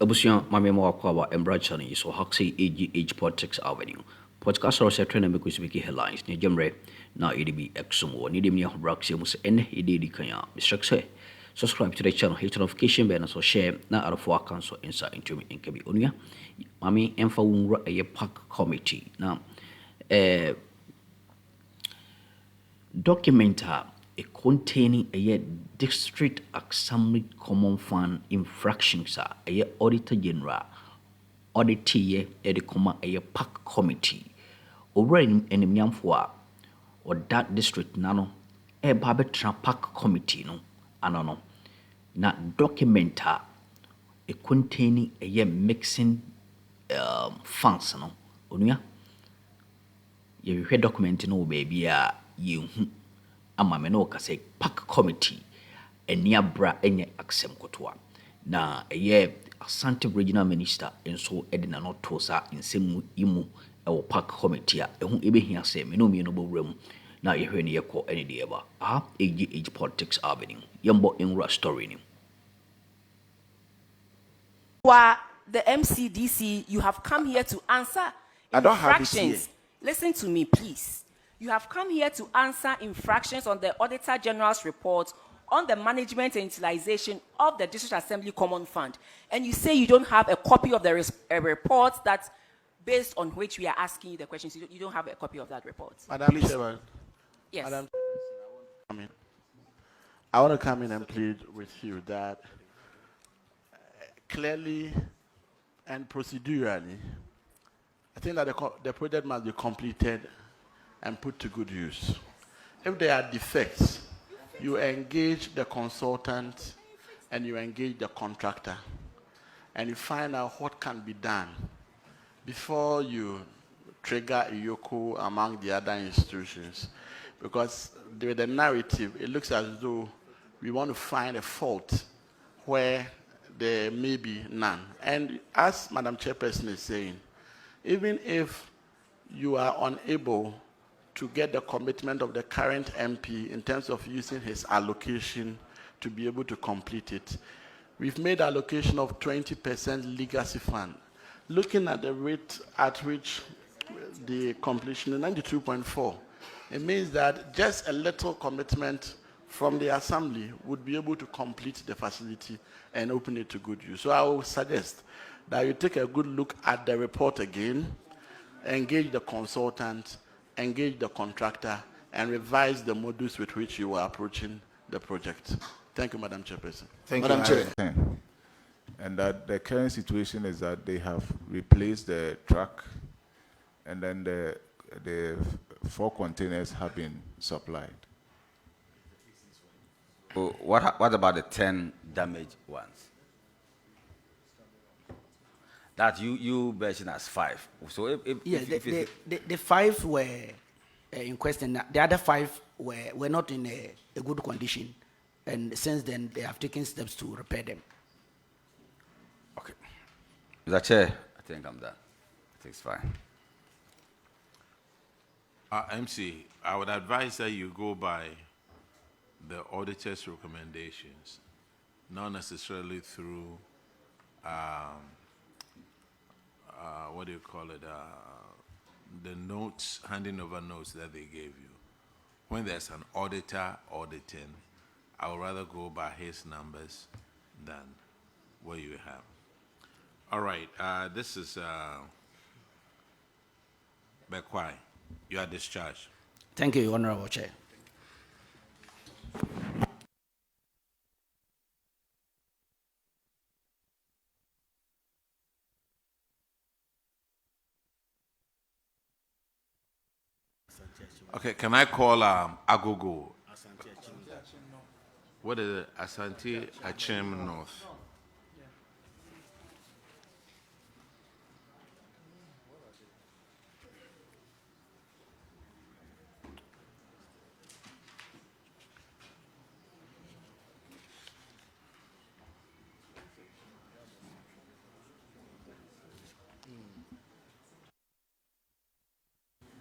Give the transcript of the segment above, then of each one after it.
Abusia mame mo akwa embrachani so haksi AGH Politics Avenue. Podcast ro setre na me kusibiki headlines ni jemre na EDB exumo ni dem ni hobraxi mus en EDD kanya. Mr. Subscribe to the channel, hit notification bell so share na arafo akanso inside into me enkebi onuya. Mame emfa wunra a PAC committee. Now document containing a district assembly common fund infractions a auditor general audit ye the comma a PAC committee over in nyamfo or that district nano e babetra PAC committee no anono na document a containing a mixing funds no onuya ye hwe document no baby a yehu ama me no ka say PAC committee enia bra enye aksem kotoa na eye Asante regional minister enso edina no tosa nsemu imu ewo PAC committee a ehu ebehia say me no me no bowram na yehwe ne yekọ ene de eba AGH Politics Avenue yembo enra story ni the MCDC, you have come here to answer I don't have it here. Listen to me, please. You have come here to answer infractions on the Auditor General's report on the management and utilization of the District Assembly Common Fund. And you say you don't have a copy of the report that, based on which we are asking you the questions, you don't have a copy of that report. Madam Chairman. Yes. Madam, I want to come in and plead with you that clearly and procedurally, I think that the project must be completed and put to good use. If there are defects, you engage the consultant and you engage the contractor and you find out what can be done before you trigger a YOKO among the other institutions. Because with the narrative, it looks as though we want to find a fault where there may be none. And as Madam Chairperson is saying, even if you are unable to get the commitment of the current MP in terms of using his allocation to be able to complete it, we've made allocation of 20% legacy fund. Looking at the rate at which the completion is 92.4, it means that just a little commitment from the assembly would be able to complete the facility and open it to good use. So I will suggest that you take a good look at the report again, engage the consultant, engage the contractor, and revise the modules with which you are approaching the project. Thank you, Madam Chairperson. Thank Madam you, Chair. And that the current situation is that they have replaced the truck, and then the 4 containers have been supplied. Oh, what about the 10 damaged ones? That you mentioned as 5. So if the 5 were in question. The other 5 were not in a good condition, and since then they have taken steps to repair them. Okay, Mr. Chair, I think I'm done. I think it's fine. MC, I would advise that you go by the auditor's recommendations, not necessarily through what do you call it? The notes, handing over notes that they gave you. When there's an auditor auditing, I would rather go by his numbers than what you have. All right, this is Bekwai. You are discharged. Thank you, Honorable Chair. Okay, can I call Agogo? What is it? Asante Akim North.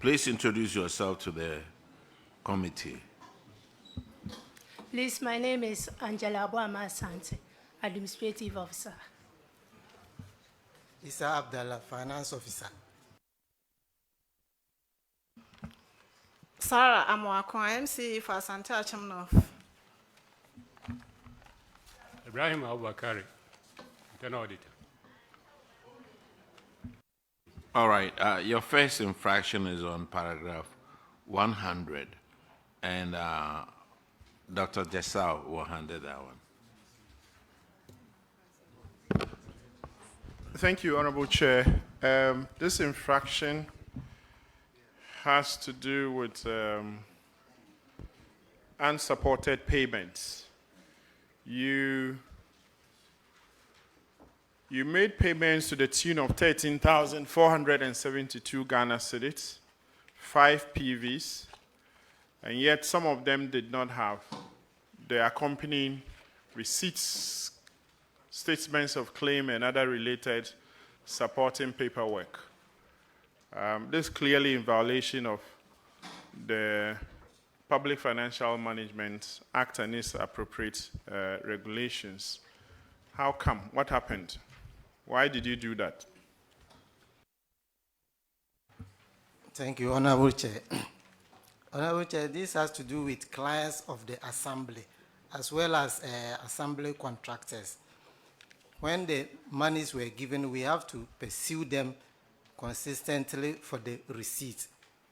Please introduce yourself to the committee. Please, my name is Angela Boama Asante, Administrative Officer. Isa Abdallah, Finance Officer. Sarah Amoakwa, MC for Asante Akim North. Ibrahim Abubakari, Internal Auditor. All right, your first infraction is on paragraph 100, and Dr. Jesau will handle that one. Thank you, Honorable Chair. This infraction has to do with unsupported payments. You made payments to the tune of 13,472 Ghana cedis, 5 PVs, and yet some of them did not have the accompanying receipts, statements of claim, and other related supporting paperwork. This is clearly in violation of the Public Financial Management Act and its appropriate regulations. How come? What happened? Why did you do that? Thank you, Honorable Chair. Honorable Chair, this has to do with clients of the Assembly, as well as Assembly contractors. When the monies were given, we have to pursue them consistently for the receipt.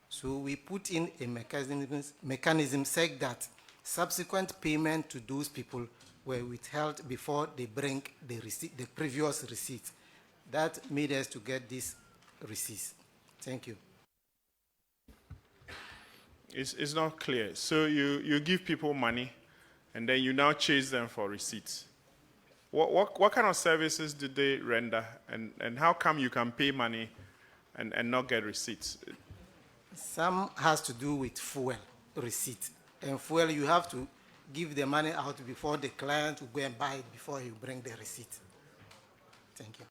So we put in a mechanism saying that subsequent payment to those people were withheld before they bring the receipt, the previous receipt. That made us to get this receipt. Thank you. It's not clear. So you give people money, and then you now chase them for receipts. What kind of services did they render, and how come you can pay money and not get receipts? Some has to do with fuel receipt. And fuel, you have to give the money out before the client will go and buy it before you bring the receipt. Thank you.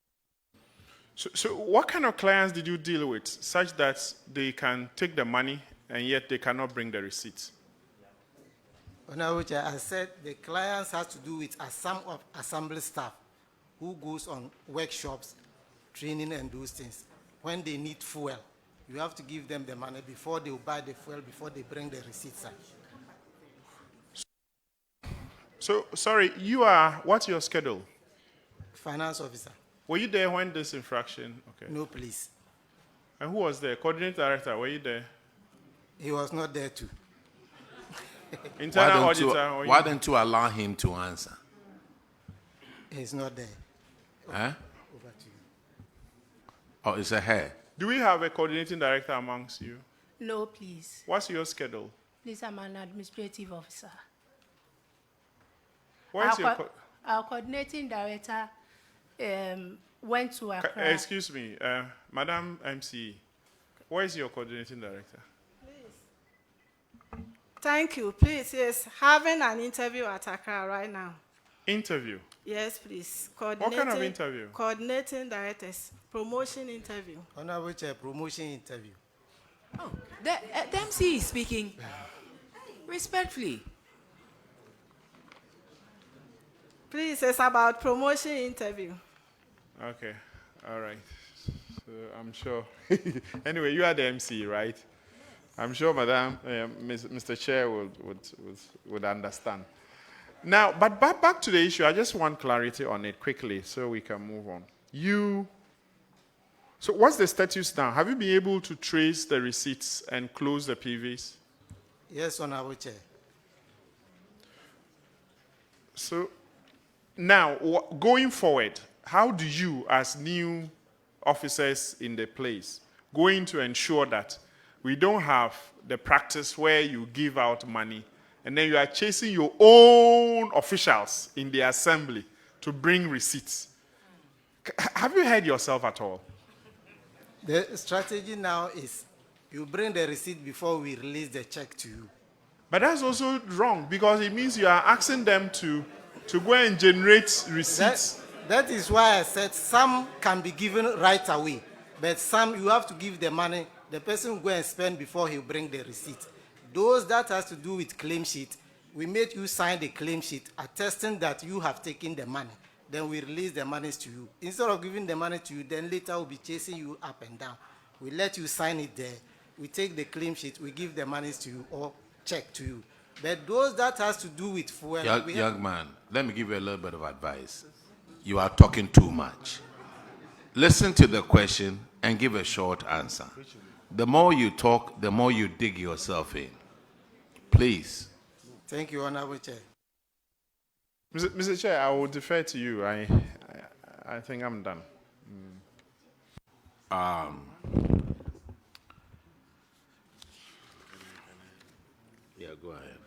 So what kind of clients did you deal with such that they can take the money and yet they cannot bring the receipts? Honorable Chair, I said the clients has to do with some of assembly staff who goes on workshops, training and those things. When they need fuel, you have to give them the money before they will buy the fuel, before they bring the receipts out. So, sorry, what's your schedule? Finance Officer. Were you there when this infraction? Okay. No, please. And who was there? Coordinating Director, were you there? He was not there too. Internal Auditor. Why didn't you allow him to answer? He's not there. Huh? Over to you. Oh, it's a hair. Do we have a Coordinating Director amongst you? No, please. What's your schedule? Please, I'm an administrative officer. Where's our coordinating director went to Accra. Excuse me, Madam MC, where is your coordinating director? Please. Thank you. Please, yes, having an interview at Accra right now. Interview? Yes, please. What kind of interview? Coordinating directors. Promotion interview. Honorable Chair, promotion interview. Oh, the MC is speaking. Respectfully. Please, it's about promotion interview. Okay, all right. So I'm sure. Anyway, you are the MC, right? I'm sure, Madam, Mr. Chair would understand. Now, but back to the issue, I just want clarity on it quickly so we can move on. So what's the status now? Have you been able to trace the receipts and close the PVs? Yes, Honorable Chair. So now, going forward, how do you, as new officers in the place, going to ensure that we don't have the practice where you give out money and then you are chasing your own officials in the assembly to bring receipts? Have you heard yourself at all? The strategy now is you bring the receipt before we release the check to you. But that's also wrong because it means you are asking them to go and generate receipts. That is why I said some can be given right away, but some you have to give the money. The person will go and spend before he bring the receipt. Those that has to do with claim sheet, we made you sign the claim sheet attesting that you have taken the money. then we release the monies to you. Instead of giving the money to you, then later we'll be chasing you up and down. We let you sign it there. We take the claim sheet, we give the monies to you or check to you. But those that has to do with fuel... Young man, let me give you a little bit of advice. You are talking too much. Listen to the question and give a short answer. The more you talk, the more you dig yourself in. Please. Thank you, Honorable Chair. Mr. Chair, I will defer to you. I think I'm done. Yeah, go ahead.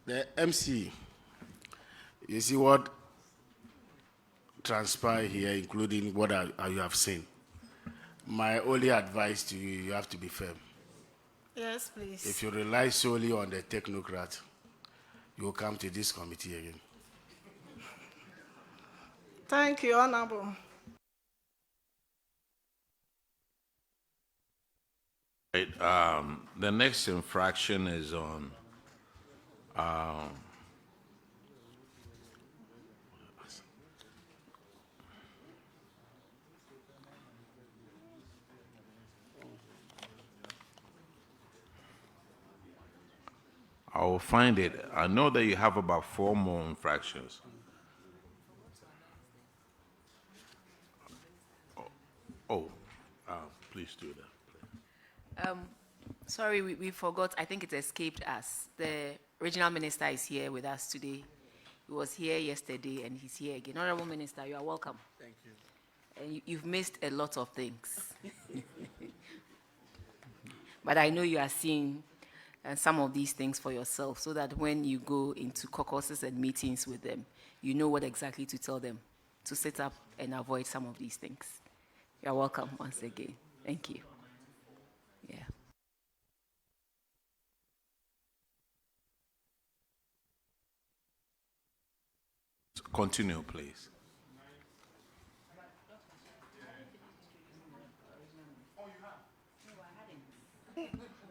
The MC, you see what transpired here, including what you have seen. My only advice to you, you have to be firm. Yes, please. If you rely solely on the technocrat, you will come to this committee again. Thank you, Honorable. Right, the next infraction is on I will find it. I know that you have about 4 more infractions. Please do that. Sorry, we forgot. I think it escaped us. The regional minister is here with us today. He was here yesterday and he's here again. Honorable Minister, you are welcome. Thank you. And you've missed a lot of things. But I know you are seeing some of these things for yourself so that when you go into caucuses and meetings with them, you know what exactly to tell them to sit up and avoid some of these things. You're welcome once again. Thank you. Yeah. Continue, please.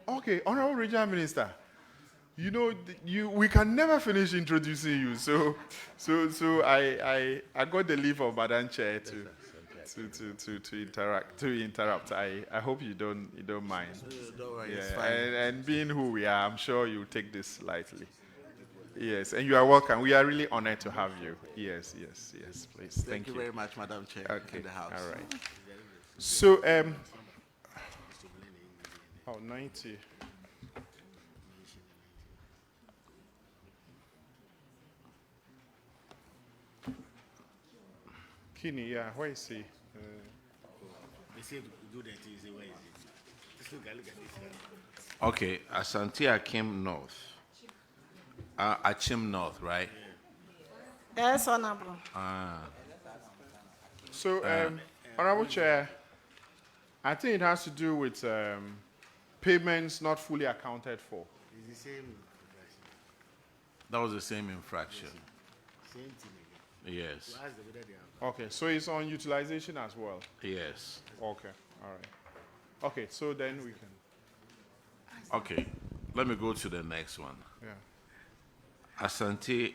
Okay, Honorable Regional Minister, you know, we can never finish introducing you. So I got the leave of Madam Chair to interrupt. I hope you don't mind. Don't worry, yeah, it's fine. and being who we are, I'm sure you take this lightly. Yes, and you are welcome. We are really honored to have you. Yes, please. Thank you very much, Madam Chair. Okay, In the House. all right. So, 90. Kini, yeah, where is he? They say do that, you say, where is it? Just look at this. Okay, Asante Akim North. Akim North, right? Yes, Honorable. So, Honorable Chair, I think it has to do with payments not fully accounted for. It's the same. That was the same infraction. Same thing again. Yes. So ask them whether they have. Okay, so it's on utilization as well. Yes. Okay, all right. Okay, so then we can. Okay, let me go to the next one. Yeah. Asante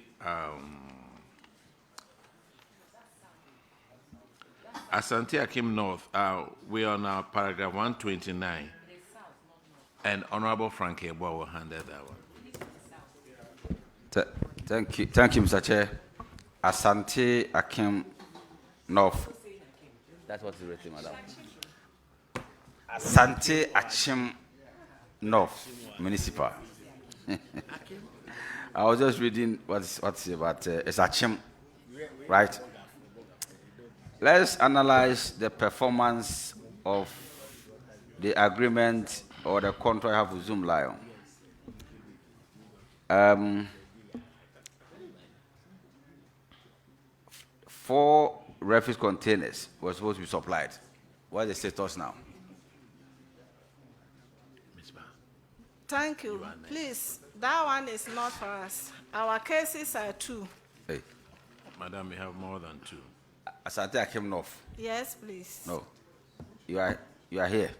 Akim North, we're on paragraph 129. And Honorable Frank Ebo will handle that one. Thank you, Mr. Chair. Asante Akim North. That's what is written, Madam. Asante Akim North, Municipal. I was just reading what's about it's Akim, right? Let's analyze the performance of the agreement or the contract I have with Zoom Lion. 4 refuse containers were supposed to be supplied. What is the status now? Thank you. Please, that one is not for us. Our cases are 2. Hey. Madam, we have more than 2. Asante Akim North. Yes, please. No. You are here.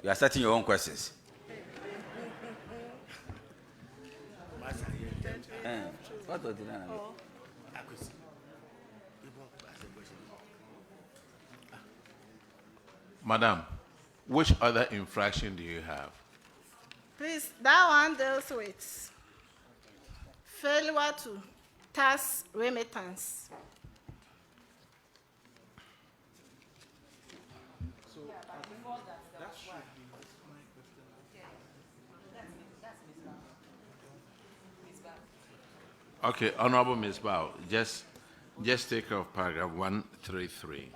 You are setting your own questions. What was the Madam, which other infraction do you have? Please, that one deals with failure to tax remittance. Okay, Honorable Ms. Bao, just take off paragraph 133.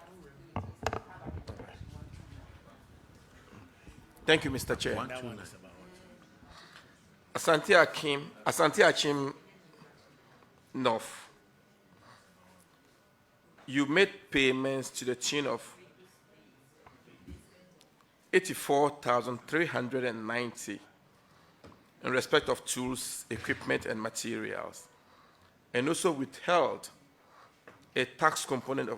Thank you, Mr. Chair. 129. Asante Akim North. You made payments to the tune of 84,390 in respect of tools, equipment, and materials, and also withheld a tax component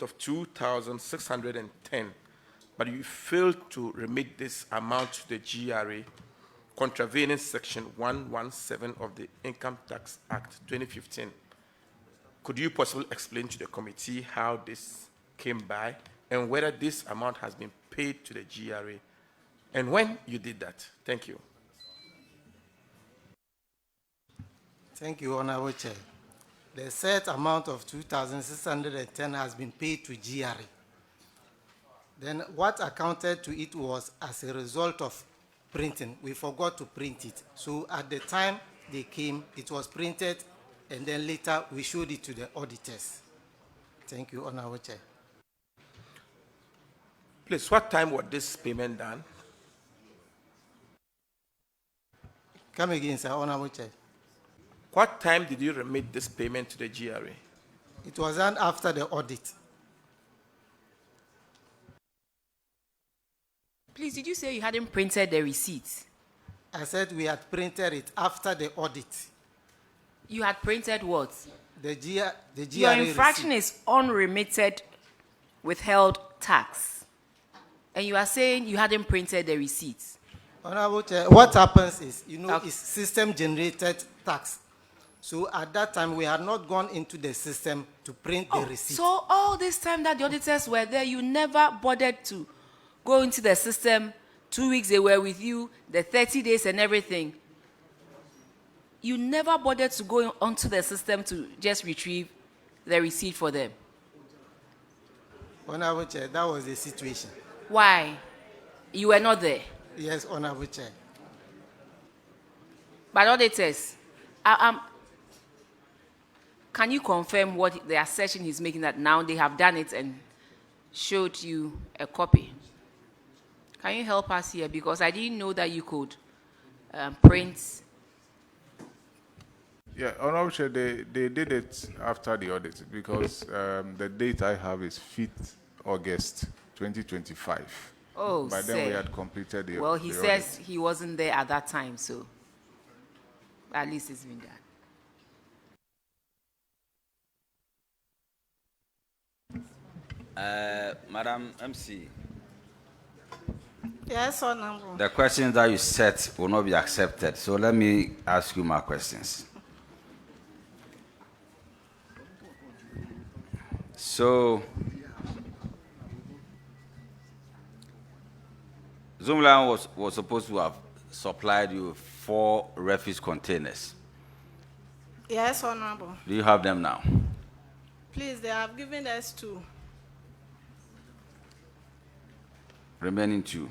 of 2,610, but you failed to remit this amount to the GRA, contravening Section 117 of the Income Tax Act 2015. Could you possibly explain to the committee how this came by and whether this amount has been paid to the GRA and when you did that? Thank you. Thank you, Honorable Chair. The set amount of 2,610 has been paid to GRA. Then what accounted to it was as a result of printing. We forgot to print it. So at the time they came, it was printed, and then later we showed it to the auditors. Thank you, Honorable Chair. Please, what time was this payment done? Come again, sir, Honorable Chair. What time did you remit this payment to the GRA? It was done after the audit. Please, did you say you hadn't printed the receipt? I said we had printed it after the audit. You had printed what? The GRA Your infraction receipt. is unremitted withheld tax. And you are saying you hadn't printed the receipt. Honorable Chair, what happens is, Okay. it's system-generated tax. So at that time, we had not gone into the system to print the receipt. So all this time that the auditors were there, you never bothered to go into the system. 2 weeks they were with you, the 30 days and everything. You never bothered to go onto the system to just retrieve the receipt for them. Honorable Chair, that was the situation. Why? You were not there. Yes, Honorable Chair. But auditors, can you confirm what the assertion he's making, that now they have done it and showed you a copy? Can you help us here? Because I didn't know that you could print. Yeah, Honorable Chair, they did it after the audit because the date I have is 5th August 2025. Oh, By then we had completed the Well, he the says audit. he wasn't there at that time, so at least it's been done. Madam MC, Yes, Honorable. the questions that you set will not be accepted. So let me ask you my questions. So, Zumland was supposed to have supplied you 4 refuse containers. Yes, Honorable. Do you have them now? Please, they have given us 2. Remaining 2.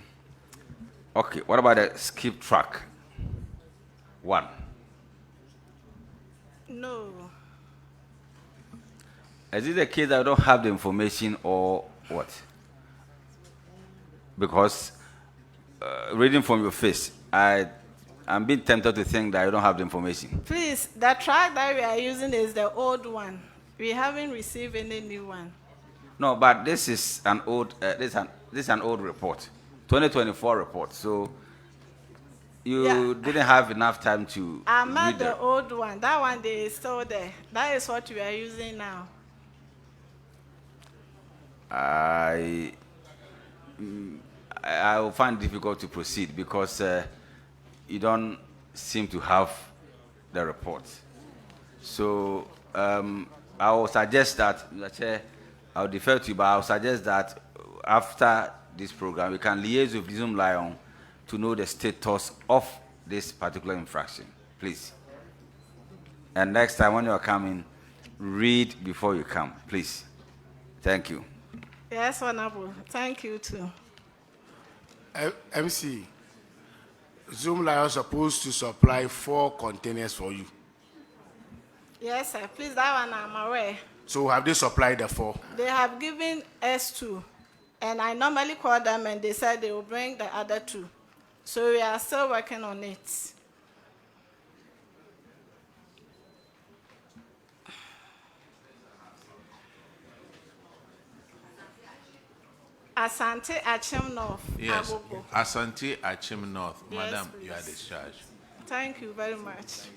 Okay, what about the skip track? 1. No. Is it the case that I don't have the information or what? Because reading from your face, I'm being tempted to think that I don't have the information. Please, the track that we are using is the old one. We haven't received any new one. No, but this is an old this is an old report, 2024 report. So you didn't have enough time to I'm read at the old one. That one they is still there. That is what we are using now. I will find it difficult to proceed because you don't seem to have the report. So I will suggest that, Mr. Chair, I'll defer to you, but I'll suggest that after this program, we can liaise with Zoom Lion to know the status of this particular infraction, please. And next time when you are coming, read before you come, please. Thank you. Yes, Honorable. Thank you too. MC, Zoom Lion is supposed to supply 4 containers for you. Yes, sir. Please, that one I'm aware. So have they supplied the 4? They have given S2, and I normally call them and they said they will bring the other 2. So we are still working on it. Asante Akim North. Yes, Agogo. Asante Akim North. Yes, Madam, please. you are discharged. Thank you very much.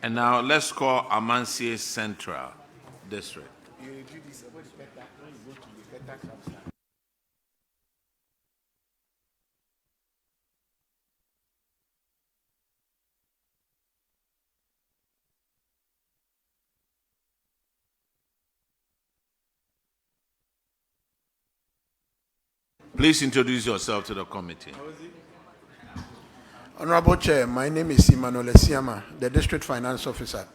And now let's call Amania Central District. Please introduce yourself to the committee. Honorable Chair, my name is Emmanuel Esiama, the District Finance Officer.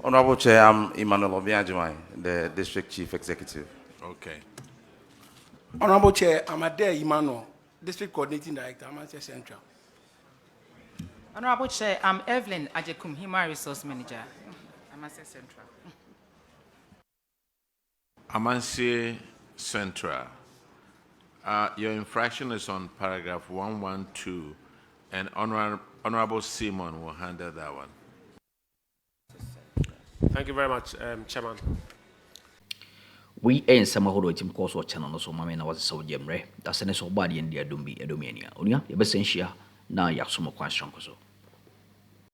Honorable Chair, I'm Emmanuel Obiajimai, the District Chief Executive. Okay. Honorable Chair, I'm Ade Emmanuel, District Coordinating Director, Amania Central. Honorable Chair, I'm Evelyn Ajekum, Human Resource Manager, Amania Central. Amania Central. Your infraction is on paragraph 112, and Honorable Simon will handle that one. Thank you very much, Chairman. We ain't some who do it in course or channel, so Mamma was so jemre. That's an so body in the Adumbi Edomania. Unia, the Bessentia, now Yaksuma Question.